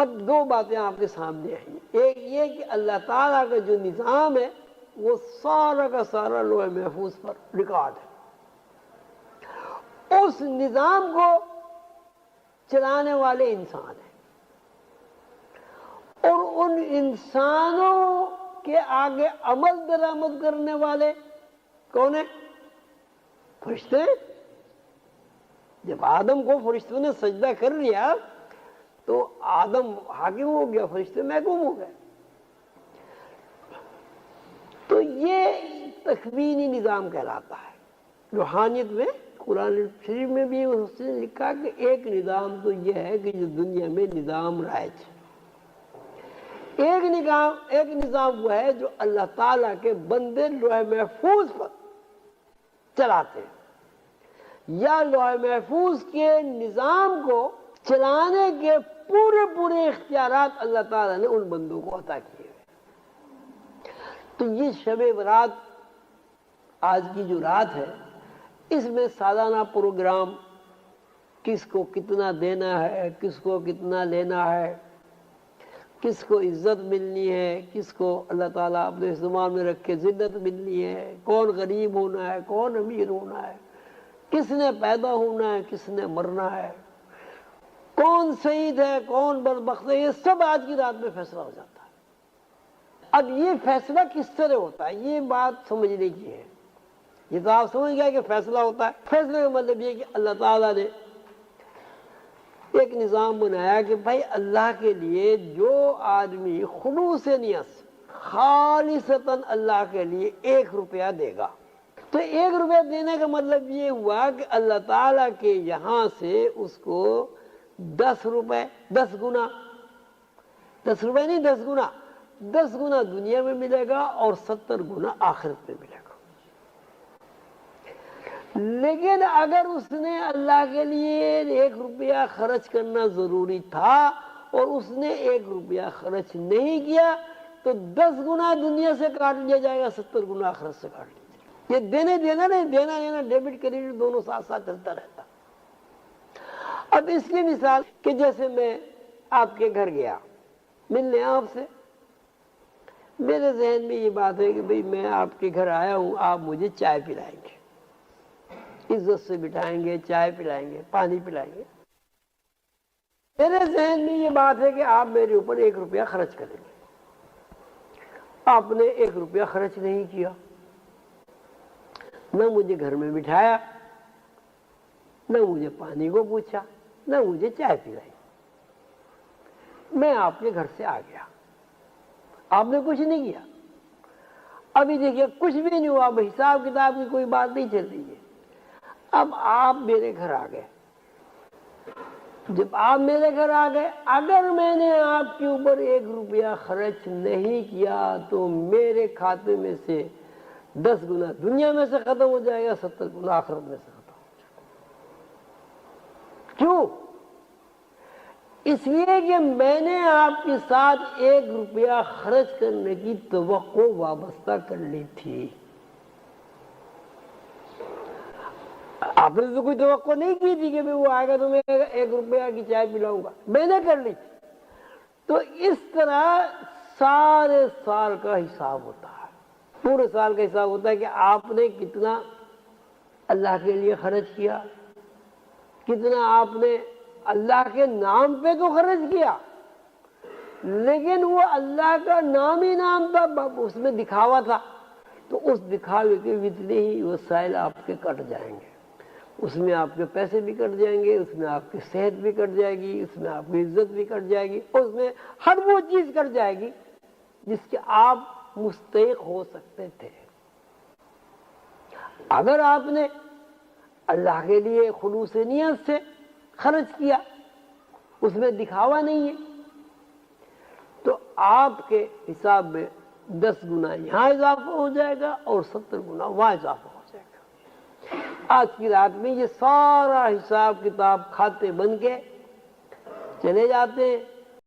اب دو باتیں آپ کے سامنے آئی ہیں، ایک یہ کہ اللہ تعالیٰ کا جو نظام ہے وہ سارا کا سارا لوح محفوظ پر ریکارڈ ہے، اس نظام کو چلانے والے انسان ہیں، اور ان انسانوں کے آگے عمل درآمد کرنے والے کون ہیں؟ فرشتے ہیں۔ جب آدم کو فرشتوں نے سجدہ کر لیا تو آدم حاکم ہو گیا، فرشتے محکوم ہو گئے۔ تو یہ تکوینی نظام کہلاتا ہے۔ روحانیت میں قرآن شریف میں بھی اس نے لکھا کہ ایک نظام تو یہ ہے کہ جو دنیا میں نظام رائج ہے، ایک نظام وہ ہے جو اللہ تعالیٰ کے بندے لوح محفوظ پر چلاتے ہیں، یا لوح محفوظ کے نظام کو چلانے کے پورے اختیارات اللہ تعالیٰ نے ان بندوں کو عطا کیے ہیں۔ تو یہ شب برات آج کی جو رات ہے، اس میں سالانہ پروگرام کس کو کتنا دینا ہے، کس کو کتنا لینا ہے، کس کو عزت ملنی ہے، کس کو اللہ تعالیٰ اپنے استعمال میں رکھ کے ذلت ملنی ہے، کون غریب ہونا ہے، کون امیر ہونا ہے، کس نے پیدا ہونا ہے، کس نے مرنا ہے، کون سعید ہے، کون بدبخت ہے، یہ سب آج کی رات میں فیصلہ ہو جاتا ہے۔ اب یہ فیصلہ کس طرح ہوتا ہے، یہ بات سمجھنے کی ہے۔ یہ تو آپ سمجھ گئے کہ فیصلہ ہوتا ہے۔ فیصلے کا مطلب یہ کہ اللہ تعالیٰ نے ایک نظام بنایا کہ بھائی اللہ کے لیے جو آدمی خلوص نیت خالصتاً اللہ کے لیے 1 روپیہ دے گا، تو 1 روپیہ دینے کا مطلب یہ ہوا کہ اللہ تعالیٰ کے یہاں سے اس کو 10 روپے، 10 گنا، 10 روپے نہیں 10 گنا، 10 گنا دنیا میں ملے گا اور 70 گنا آخرت میں ملے گا۔ لیکن اگر اس نے اللہ کے لیے 1 روپیہ خرچ کرنا ضروری تھا اور اس نے 1 روپیہ خرچ نہیں کیا تو 10 گنا دنیا سے کاٹ لیا جائے گا، 70 گنا آخرت سے کاٹ لیا جائے گا۔ یہ دینے دینا نہیں، دینا لینا ڈیبٹ کریڈٹ دونوں ساتھ ساتھ چلتا رہتا۔ اب اس کی مثال کہ جیسے میں آپ کے گھر گیا ملنے آپ سے، میرے ذہن میں یہ بات ہے کہ بھئی میں آپ کے گھر آیا ہوں، آپ مجھے چائے پلائیں گے، عزت سے بٹھائیں گے، چائے پلائیں گے، پانی پلائیں گے۔ میرے ذہن میں یہ بات ہے کہ آپ میرے اوپر 1 روپیہ خرچ کریں گے۔ آپ نے 1 روپیہ خرچ نہیں کیا، نہ مجھے گھر میں بٹھایا، نہ مجھے پانی کو پوچھا، نہ مجھے چائے پلائی۔ میں آپ کے گھر سے آ گیا، آپ نے کچھ نہیں کیا۔ ابھی دیکھیے کچھ بھی نہیں ہوا، اب حساب کتاب کی کوئی بات نہیں چل رہی ہے۔ اب آپ میرے گھر آ گئے، جب آپ میرے گھر آ گئے، اگر میں نے آپ کے اوپر 1 روپیہ خرچ نہیں کیا تو میرے کھاتے میں سے 10 گنا دنیا میں سے ختم ہو جائے گا، 70 گنا آخرت میں سے ختم ہو جائے گا۔ کیوں؟ اس لیے کہ میں نے آپ کے ساتھ 1 روپیہ خرچ کرنے کی توقع وابستہ کر لی تھی۔ آپ نے تو کوئی توقع نہیں کی تھی کہ وہ آئے گا تو میں 1 روپیہ کی چائے پلاؤں گا، میں نے کر لی تھی۔ تو اس طرح سارے سال کا حساب ہوتا ہے، پورے سال کا حساب ہوتا ہے کہ آپ نے کتنا اللہ کے لیے خرچ کیا، کتنا آپ نے اللہ کے نام پہ تو خرچ کیا، لیکن وہ اللہ کا نام ہی نام تھا، اس میں دکھاوا تھا، تو اس دکھاوے کے اتنے ہی وسائل آپ کے کٹ جائیں گے، اس میں آپ کے پیسے بھی کٹ جائیں گے، اس میں آپ کی صحت بھی کٹ جائے گی، اس میں آپ کی عزت بھی کٹ جائے گی، اس میں ہر وہ چیز کٹ جائے گی جس کے آپ مستحق ہو سکتے تھے۔ اگر آپ نے اللہ کے لیے خلوص نیت سے خرچ کیا، اس میں دکھاوا نہیں ہے، تو آپ کے حساب میں 10 گنا یہاں اضافہ ہو جائے گا اور 70 گنا وہاں اضافہ ہو جائے گا۔ آج کی رات میں یہ سارا حساب کتاب کھاتے بن کے چلے جاتے ہیں،